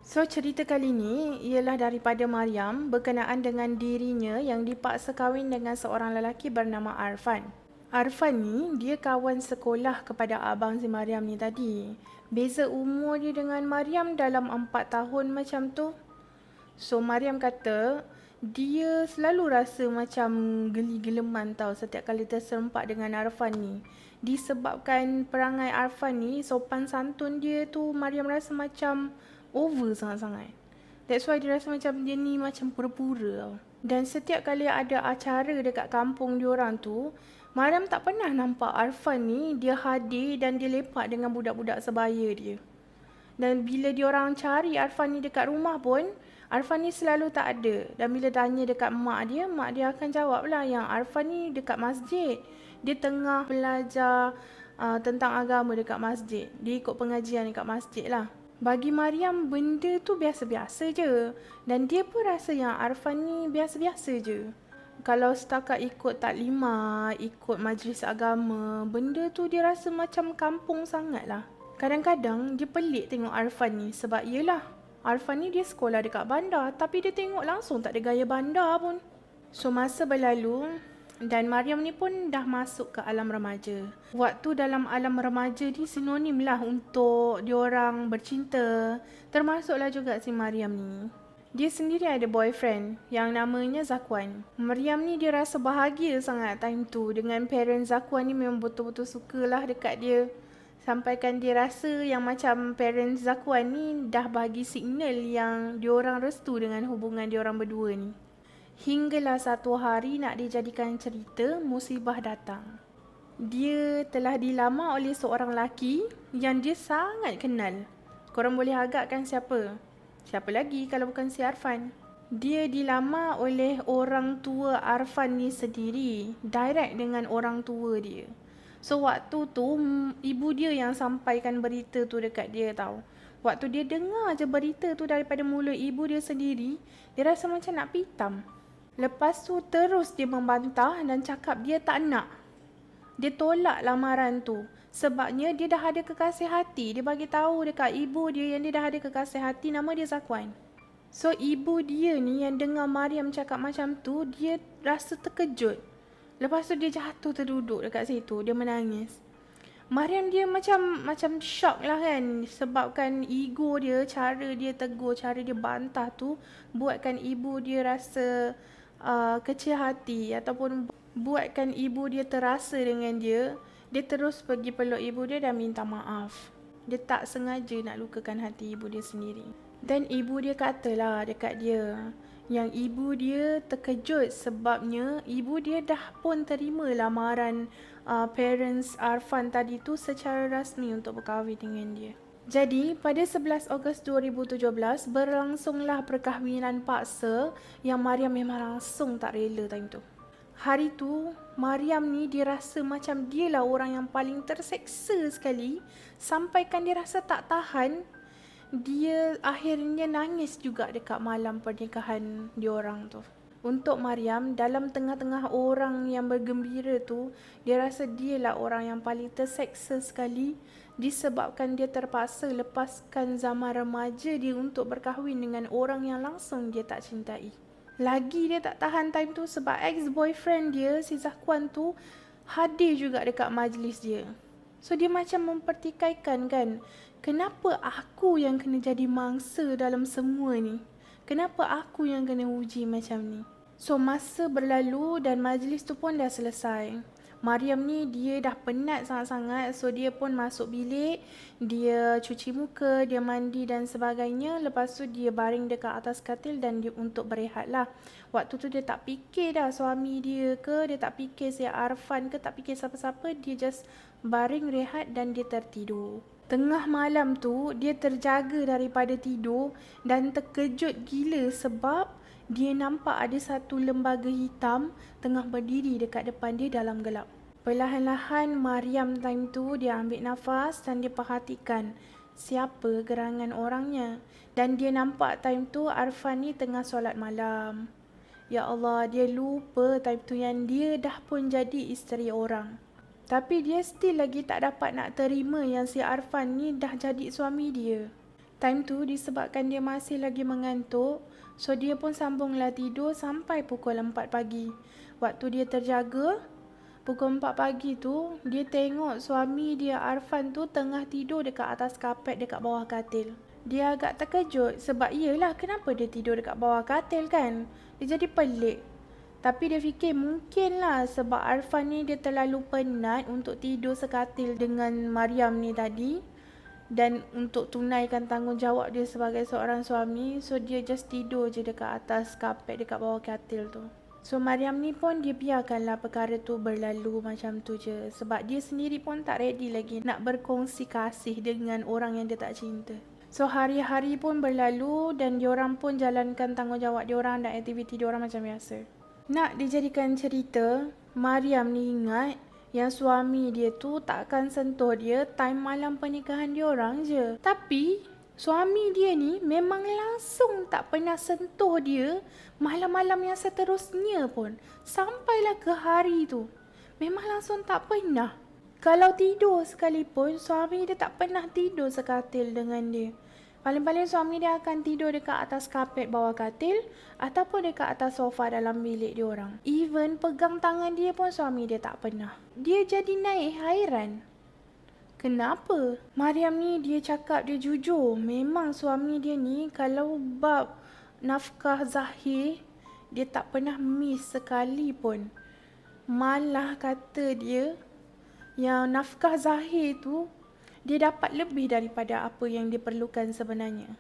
So, cerita kali ni ialah daripada Maryam berkenaan dengan dirinya yang dipaksa kahwin dengan seorang lelaki bernama Arfan. Arfan ni, dia kawan sekolah kepada abang si Maryam ni tadi. Beza umur dia dengan Maryam dalam 4 tahun macam tu. So, Maryam kata, dia selalu rasa macam geli-geleman tau setiap kali terserempak dengan Arfan ni. Disebabkan perangai Arfan ni, sopan santun dia tu, Maryam rasa macam over sangat-sangat. That's why dia rasa macam dia ni macam pura-pura tau. Dan setiap kali ada acara dekat kampung diorang tu, Maryam tak pernah nampak Arfan ni dia hadir dan dia lepak dengan budak-budak sebaya dia. Dan bila diorang cari Arfan ni dekat rumah pun, Arfan ni selalu tak ada. Dan bila tanya dekat mak dia akan jawab lah yang Arfan ni dekat masjid. Dia tengah belajar tentang agama dekat masjid. Dia ikut pengajian dekat masjid lah. Bagi Maryam, benda tu biasa-biasa je. Dan dia pun rasa yang Arfan ni biasa-biasa je. Kalau setakat ikut taklimah, ikut majlis agama, benda tu dia rasa macam kampung sangat lah. Kadang-kadang dia pelik tengok Arfan ni sebab yelah, Arfan ni dia sekolah dekat bandar tapi dia tengok langsung tak ada gaya bandar pun. So masa berlalu dan Maryam ni pun dah masuk ke alam remaja. Waktu dalam alam remaja ni sinonim lah untuk diorang bercinta. Termasuklah juga si Maryam ni. Dia sendiri ada boyfriend yang namanya Zakwan. Maryam ni dia rasa bahagia sangat time tu dengan parents Zakwan ni memang betul-betul sukalah dekat dia. Sampaikan dia rasa yang macam parents Zakwan ni dah bagi signal yang diorang restu dengan hubungan diorang berdua ni. Hinggalah satu hari nak dijadikan cerita, musibah datang. Dia telah dilamar oleh seorang lelaki yang dia sangat kenal. Korang boleh agakkan siapa? Siapa lagi kalau bukan si Arfan? Dia dilamar oleh orang tua Arfan ni sendiri, direct dengan orang tua dia. So waktu tu ibu dia yang sampaikan berita tu dekat dia tau. Waktu dia dengar je berita tu daripada mulut ibu dia sendiri, dia rasa macam nak pitam. Lepas tu terus dia membantah dan cakap dia tak nak. Dia tolak lamaran tu. Sebabnya dia dah ada kekasih hati. Dia bagi tahu dekat ibu dia yang dia dah ada kekasih hati, nama dia Zakwan. So ibu dia ni yang dengar Maryam cakap macam tu, dia rasa terkejut. Lepas tu dia jatuh terduduk dekat situ, dia menangis. Maryam dia macam shock lah kan, sebabkan ego dia, cara dia tegur, cara dia bantah tu buatkan ibu dia rasa kecil hati ataupun buatkan ibu dia terasa dengan dia. Dia terus pergi peluk ibu dia dan minta maaf. Dia tak sengaja nak lukakan hati ibu dia sendiri. Dan ibu dia katalah dekat dia yang ibu dia terkejut sebabnya ibu dia dah pun terima lamaran parents Arfan tadi tu secara rasmi untuk berkahwin dengan dia. Jadi, pada 11 Ogos 2017, berlangsunglah perkahwinan paksa yang Maryam memang langsung tak rela time tu. Hari tu, Maryam ni dia rasa macam dialah orang yang paling terseksa sekali. Sampaikan dia rasa tak tahan, dia akhirnya nangis juga dekat malam pernikahan diorang tu. Untuk Maryam, dalam tengah-tengah orang yang bergembira tu, dia rasa dialah orang yang paling terseksa sekali disebabkan dia terpaksa lepaskan zaman remaja dia untuk berkahwin dengan orang yang langsung dia tak cintai. Lagi dia tak tahan time tu sebab ex-boyfriend dia, si Zakwan tu, hadir juga dekat majlis dia. So dia macam mempertikaikan kan, kenapa aku yang kena jadi mangsa dalam semua ni? Kenapa aku yang kena uji macam ni? So masa berlalu dan majlis tu pun dah selesai. Maryam ni dia dah penat sangat-sangat, so dia pun masuk bilik, dia cuci muka, dia mandi dan sebagainya. Lepas tu dia baring dekat atas katil dan dia untuk berehat lah. Waktu tu dia tak fikir dah suami dia ke, dia tak fikir si Arfan ke, tak fikir siapa-siapa, dia just baring rehat dan dia tertidur. Tengah malam tu dia terjaga daripada tidur dan terkejut gila sebab dia nampak ada satu lembaga hitam tengah berdiri dekat depan dia dalam gelap. Perlahan-lahan Maryam time tu dia ambil nafas dan dia perhatikan siapa gerangan orangnya. Dan dia nampak time tu Arfan ni tengah solat malam. Ya Allah, dia lupa time tu yang dia dah pun jadi isteri orang. Tapi dia still lagi tak dapat nak terima yang si Arfan ni dah jadi suami dia. Time tu disebabkan dia masih lagi mengantuk, so dia pun sambunglah tidur sampai pukul 4 pagi. Waktu dia terjaga, pukul 4 pagi tu, dia tengok suami dia Arfan tu tengah tidur dekat atas kapet dekat bawah katil. Dia agak terkejut sebab iyalah kenapa dia tidur dekat bawah katil kan? Dia jadi pelik. Tapi dia fikir mungkinlah sebab Arfan ni dia terlalu penat untuk tidur sekatil dengan Mariam ni tadi. Dan untuk tunaikan tanggungjawab dia sebagai seorang suami, so dia just tidur je dekat atas kapet dekat bawah katil tu. So Mariam ni pun dia biarkanlah perkara tu berlalu macam tu je. Sebab dia sendiri pun tak ready lagi nak berkongsi kasih dengan orang yang dia tak cinta. So hari-hari pun berlalu dan diorang pun jalankan tanggungjawab diorang dan aktiviti diorang macam biasa. Nak dijadikan cerita, Mariam ni ingat yang suami dia tu takkan sentuh dia time malam pernikahan diorang je. Tapi suami dia ni memang langsung tak pernah sentuh dia malam-malam yang seterusnya pun. Sampailah ke hari tu, memang langsung tak pernah. Kalau tidur sekalipun, suami dia tak pernah tidur sekatil dengan dia. Paling-paling suami dia akan tidur dekat atas kapet bawah katil ataupun dekat atas sofa dalam bilik dia orang. Even pegang tangan dia pun suami dia tak pernah. Dia jadi naik hairan. Kenapa? Mariam ni dia cakap dia jujur. Memang suami dia ni kalau bab nafkah zahir, dia tak pernah miss sekali pun. Malah kata dia yang nafkah zahir tu dia dapat lebih daripada apa yang dia perlukan sebenarnya.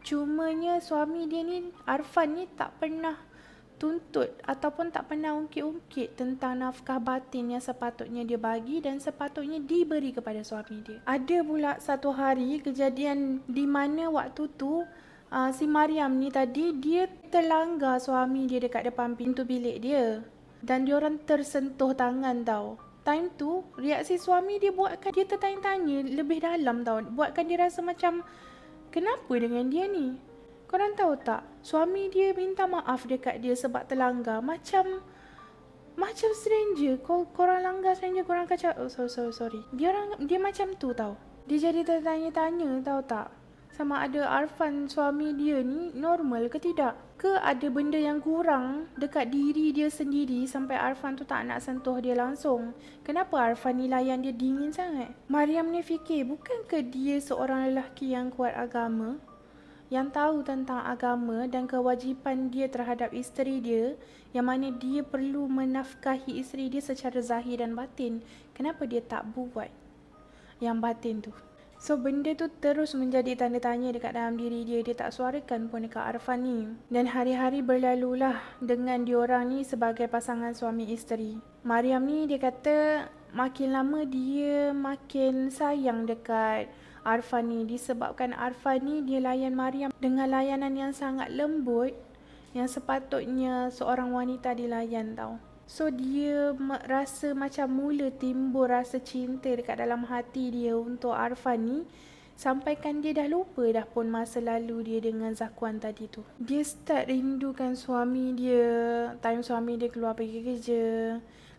Cumanya suami dia ni, Arfan ni tak pernah tuntut ataupun tak pernah ungkit-ungkit tentang nafkah batin yang sepatutnya dia bagi dan sepatutnya diberi kepada suami dia. Ada pula satu hari kejadian di mana waktu tu si Mariam ni tadi dia terlanggar suami dia dekat depan pintu bilik dia. Dan diorang tersentuh tangan tau. Time tu, reaksi suami dia buatkan dia tertanya-tanya lebih dalam tau. Buatkan dia rasa macam, kenapa dengan dia ni? Korang tahu tak? Suami dia minta maaf dekat dia sebab terlanggar. Macam stranger. Korang langgar stranger, korang kacau. Oh, sorry. Dia macam tu tau. Dia jadi tertanya-tanya tahu tak? Sama ada Arfan suami dia ni normal ke tidak? Ke ada benda yang kurang dekat diri dia sendiri sampai Arfan tu tak nak sentuh dia langsung? Kenapa Arfan ni layan dia dingin sangat? Mariam ni fikir, bukankah dia seorang lelaki yang kuat agama? Yang tahu tentang agama dan kewajipan dia terhadap isteri dia, yang mana dia perlu menafkahi isteri dia secara zahir dan batin. Kenapa dia tak buat yang batin tu? So benda tu terus menjadi tanda tanya dekat dalam diri dia. Dia tak suarakan pun dekat Arfan ni. Dan hari-hari berlalulah dengan diorang ni sebagai pasangan suami isteri. Mariam ni dia kata makin lama dia makin sayang dekat Arfan ni. Disebabkan Arfan ni dia layan Mariam dengan layanan yang sangat lembut, yang sepatutnya seorang wanita dilayan tau. So dia rasa macam mula timbul rasa cinta dekat dalam hati dia untuk Arfan ni. Sampaikan dia dah lupa dah pun masa lalu dia dengan Zakwan tadi tu. Dia start rindukan suami dia, time suami dia keluar pergi kerja.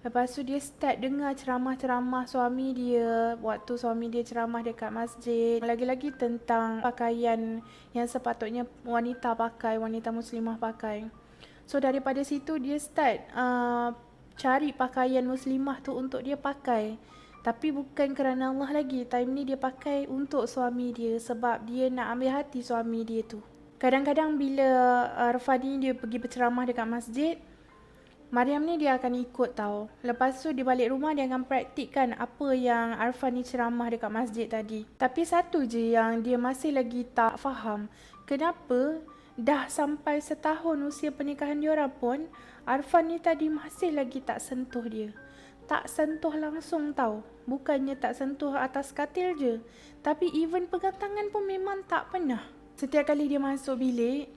Lepas tu dia start dengar ceramah-ceramah suami dia waktu suami dia ceramah dekat masjid. Lagi-lagi tentang pakaian yang sepatutnya wanita pakai, wanita muslimah pakai. So daripada situ dia start cari pakaian muslimah tu untuk dia pakai. Tapi bukan kerana Allah lagi. Time ni dia pakai untuk suami dia sebab dia nak ambil hati suami dia tu. Kadang-kadang bila Arfan ni dia pergi berceramah dekat masjid, Mariam ni dia akan ikut tau. Lepas tu dia balik rumah dia akan praktikkan apa yang Arfan ni ceramah dekat masjid tadi. Tapi satu je yang dia masih lagi tak faham. Kenapa dah sampai setahun usia pernikahan diorang pun, Arfan ni tadi masih lagi tak sentuh dia. Tak sentuh langsung tau. Bukannya tak sentuh atas katil je. Tapi even pegang tangan pun memang tak pernah. Setiap kali dia masuk bilik,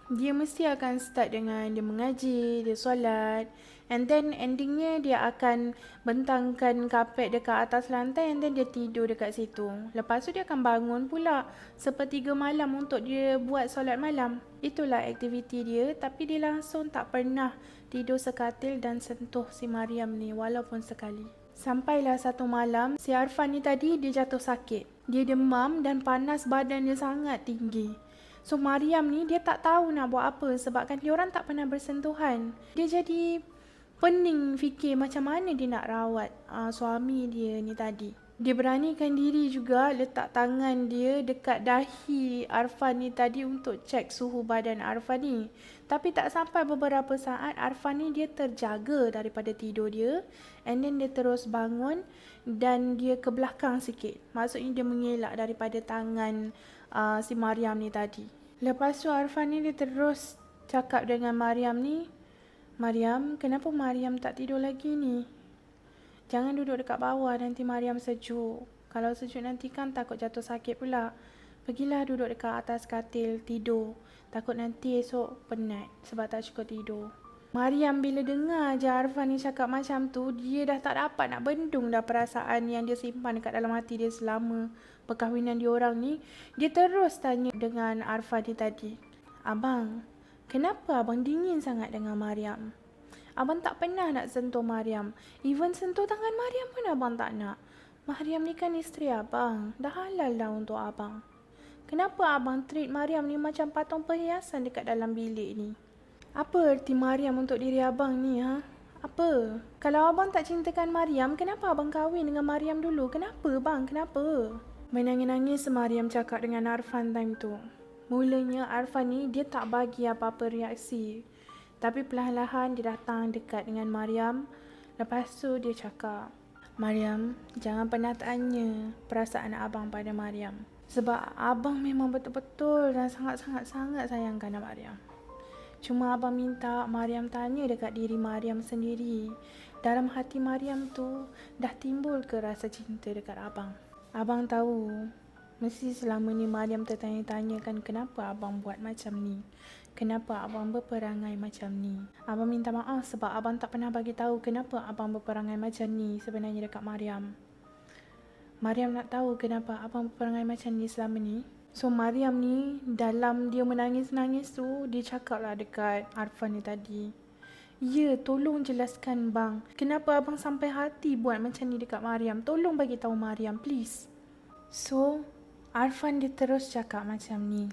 dia mesti akan start dengan dia mengaji, dia solat. And then endingnya dia akan bentangkan kapet dekat atas lantai and then dia tidur dekat situ. Lepas tu dia akan bangun pula sepertiga malam untuk dia buat solat malam. Itulah aktiviti dia, tapi dia langsung tak pernah tidur sekatil dan sentuh si Mariam ni walaupun sekali. Sampailah satu malam, si Arfan ni tadi dia jatuh sakit. Dia demam dan panas badan dia sangat tinggi. So Maryam ni dia tak tahu nak buat apa sebabkan dia orang tak pernah bersentuhan. Dia jadi pening fikir macam mana dia nak rawat suami dia ni tadi. Dia beranikan diri juga letak tangan dia dekat dahi Arfan ni tadi untuk cek suhu badan Arfan ni. Tapi tak sampai beberapa saat Arfan ni dia terjaga daripada tidur dia, and then dia terus bangun dan dia ke belakang sikit. Maksudnya dia mengelak daripada tangan si Maryam ni tadi. Lepas tu Arfan ni dia terus cakap dengan Maryam ni, "Maryam, kenapa Maryam tak tidur lagi ni? Jangan duduk dekat bawah, nanti Maryam sejuk. Kalau sejuk nanti kan takut jatuh sakit pula. Pergilah duduk dekat atas katil tidur. Takut nanti esok penat sebab tak cukup tidur." Maryam bila dengar je Arfan ni cakap macam tu, dia dah tak dapat nak bendung dah perasaan yang dia simpan dekat dalam hati dia selama perkahwinan diorang ni. Dia terus tanya dengan Arfan ni tadi, "Abang, kenapa abang dingin sangat dengan Maryam? Abang tak pernah nak sentuh Maryam. Even sentuh tangan Maryam pun abang tak nak. Maryam ni kan isteri abang. Dah halal dah untuk abang. Kenapa abang treat Maryam ni macam patung perhiasan dekat dalam bilik ni? Apa erti Maryam untuk diri abang ni, ha? Apa? Kalau abang tak cintakan Maryam, kenapa abang kahwin dengan Maryam dulu? Kenapa bang? Kenapa?" Menangis-nangis Maryam cakap dengan Arfan time tu. Mulanya Arfan ni dia tak bagi apa-apa reaksi. Tapi perlahan-lahan dia datang dekat dengan Maryam. Lepas tu dia cakap, "Maryam, jangan pernah tanya perasaan abang pada Maryam. Sebab abang memang betul-betul dan sangat-sangat sayangkan Maryam. Cuma abang minta Maryam tanya dekat diri Maryam sendiri. Dalam hati Maryam tu dah timbul ke rasa cinta dekat abang? Abang tahu, mesti selama ni Maryam tertanya-tanyakan kenapa abang buat macam ni. Kenapa abang berperangai macam ni. Abang minta maaf sebab abang tak pernah bagi tahu kenapa abang berperangai macam ni sebenarnya dekat Maryam. Maryam nak tahu kenapa abang berperangai macam ni selama ni." So Maryam ni dalam dia menangis-nangis tu, dia cakap lah dekat Arfan ni tadi, "Ya, tolong jelaskan bang. Kenapa abang sampai hati buat macam ni dekat Maryam? Tolong bagi tahu Maryam, please." So Arfan dia terus cakap macam ni,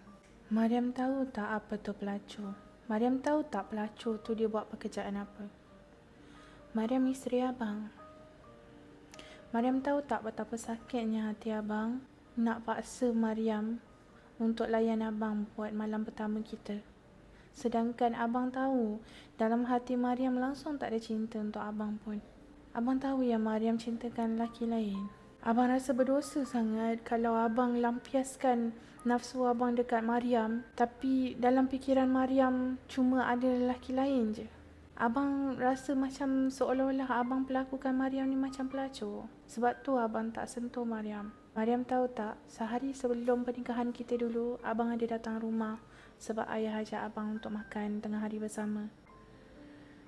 "Maryam tahu tak apa tu pelacur? Maryam tahu tak pelacur tu dia buat pekerjaan apa? Maryam isteri abang. Maryam tahu tak betapa sakitnya hati abang nak paksa Maryam untuk layan abang buat malam pertama kita. Sedangkan abang tahu dalam hati Maryam langsung tak ada cinta untuk abang pun. Abang tahu yang Maryam cintakan lelaki lain. Abang rasa berdosa sangat kalau abang lampiaskan nafsu abang dekat Maryam, tapi dalam fikiran Maryam cuma ada lelaki lain je. Abang rasa macam seolah-olah abang pelakukan Maryam ni macam pelacur. Sebab tu abang tak sentuh Maryam. Maryam tahu tak, sehari sebelum pernikahan kita dulu, abang ada datang rumah sebab ayah ajak abang untuk makan tengah hari bersama.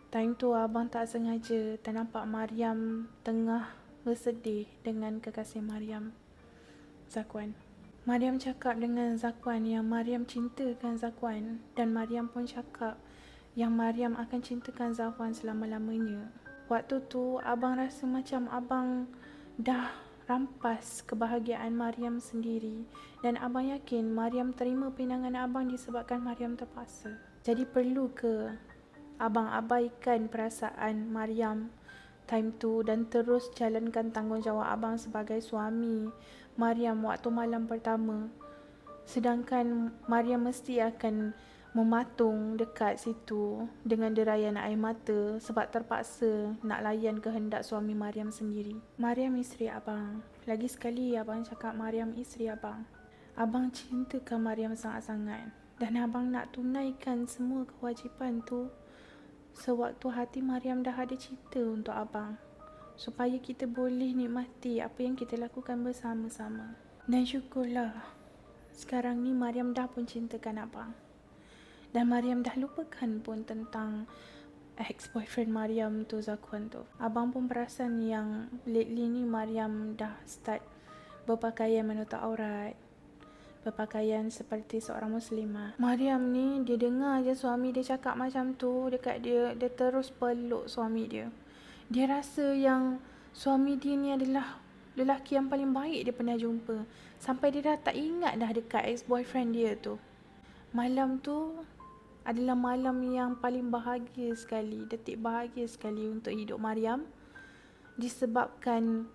Time tu abang tak sengaja ternampak Maryam tengah bersedih dengan kekasih Maryam, Zakwan. Maryam cakap dengan Zakwan yang Maryam cintakan Zakwan, dan Maryam pun cakap yang Maryam akan cintakan Zakwan selama-lamanya. Waktu tu abang rasa macam abang dah rampas kebahagiaan Maryam sendiri, dan abang yakin Maryam terima pinangan abang disebabkan Maryam terpaksa. Jadi perlu ke abang abaikan perasaan Maryam time tu dan terus jalankan tanggungjawab abang sebagai suami Maryam waktu malam pertama, sedangkan Maryam mesti akan mematung dekat situ dengan derayan air mata sebab terpaksa nak layan kehendak suami Maryam sendiri. Maryam isteri abang. Lagi sekali abang cakap Maryam isteri abang. Abang cintakan Maryam sangat-sangat, dan abang nak tunaikan semua kewajipan tu sewaktu hati Maryam dah ada cinta untuk abang, supaya kita boleh nikmati apa yang kita lakukan bersama-sama. Dan syukurlah sekarang ni Maryam dah pun cintakan abang, dan Maryam dah lupakan pun tentang ex-boyfriend Maryam tu, Zakwan tu. Abang pun perasan yang lately ni Maryam dah start berpakaian menutup aurat, berpakaian seperti seorang muslimah. Maryam ni dia dengar je suami dia cakap macam tu dekat dia, dia terus peluk suami dia. Dia rasa yang suami dia ni adalah lelaki yang paling baik dia pernah jumpa. Sampai dia dah tak ingat dah dekat ex-boyfriend dia tu. Malam tu adalah malam yang paling bahagia sekali, detik bahagia sekali untuk hidup Maryam. Disebabkan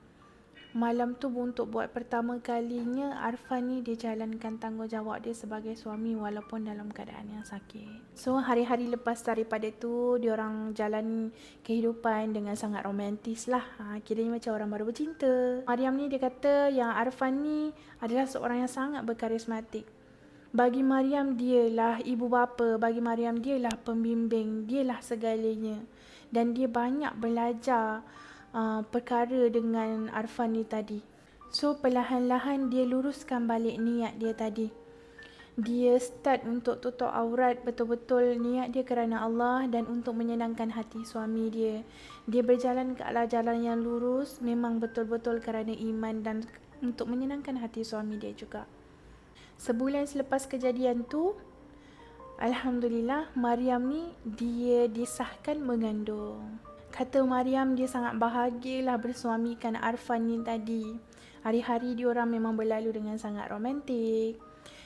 malam tu untuk buat pertama kalinya Arfan ni dia jalankan tanggungjawab dia sebagai suami walaupun dalam keadaan yang sakit. So hari-hari lepas daripada tu diorang jalan kehidupan dengan sangat romantis lah. Kiranya macam orang baru bercinta. Maryam ni dia kata yang Arfan ni adalah seorang yang sangat berkarismatik. Bagi Maryam dialah ibu bapa, bagi Maryam dialah pembimbing, dialah segalanya. Dan dia banyak belajar perkara dengan Arfan ni tadi. So perlahan-lahan dia luruskan balik niat dia tadi. Dia start untuk tutup aurat betul-betul, niat dia kerana Allah dan untuk menyenangkan hati suami dia. Dia berjalan ke arah jalan yang lurus memang betul-betul kerana iman dan untuk menyenangkan hati suami dia juga. Sebulan selepas kejadian tu, Alhamdulillah Maryam ni dia disahkan mengandung. Kata Maryam dia sangat bahagialah bersuamikan Arfan ni tadi. Hari-hari diorang memang berlalu dengan sangat romantik.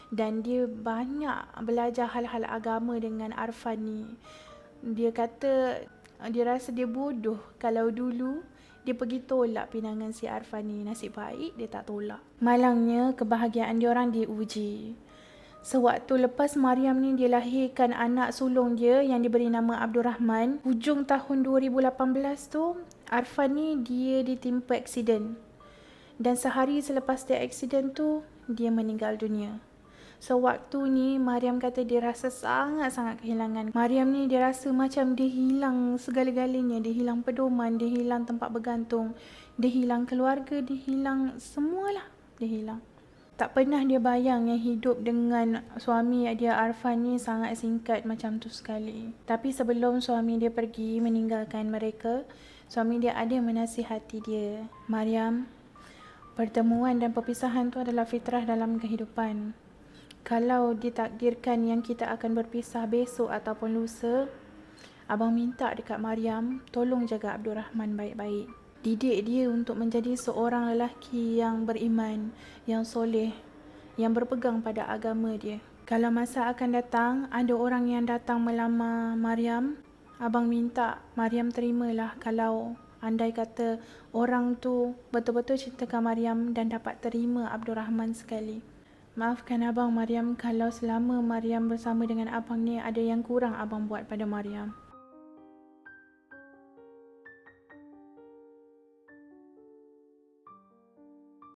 Dan dia banyak belajar hal-hal agama dengan Arfan ni. Dia kata dia rasa dia bodoh kalau dulu dia pergi tolak pinangan si Arfan ni. Nasib baik dia tak tolak. Malangnya kebahagiaan diorang diuji. Sewaktu lepas Maryam ni dia lahirkan anak sulung dia yang diberi nama Abdul Rahman, hujung tahun 2018 tu, Arfan ni dia ditimpa aksiden. Dan sehari selepas dia aksiden tu, dia meninggal dunia. So waktu ni Maryam kata dia rasa sangat-sangat kehilangan. Maryam ni dia rasa macam dia hilang segala-galanya. Dia hilang pedoman, dia hilang tempat bergantung, dia hilang keluarga, dia hilang semualah. Dia hilang. Tak pernah dia bayang yang hidup dengan suami dia Arfan ni sangat singkat macam tu sekali. Tapi sebelum suami dia pergi meninggalkan mereka, suami dia ada menasihati dia. Maryam, pertemuan dan perpisahan tu adalah fitrah dalam kehidupan. Kalau ditakdirkan yang kita akan berpisah besok ataupun lusa, abang minta dekat Maryam, tolong jaga Abdul Rahman baik-baik. Didik dia untuk menjadi seorang lelaki yang beriman, yang soleh, yang berpegang pada agama dia. Kalau masa akan datang, ada orang yang datang melamar Maryam, abang minta Maryam terimalah kalau andai kata orang tu betul-betul cintakan Maryam dan dapat terima Abdul Rahman sekali. Maafkan abang Maryam kalau selama Maryam bersama dengan abang ni ada yang kurang abang buat pada Maryam.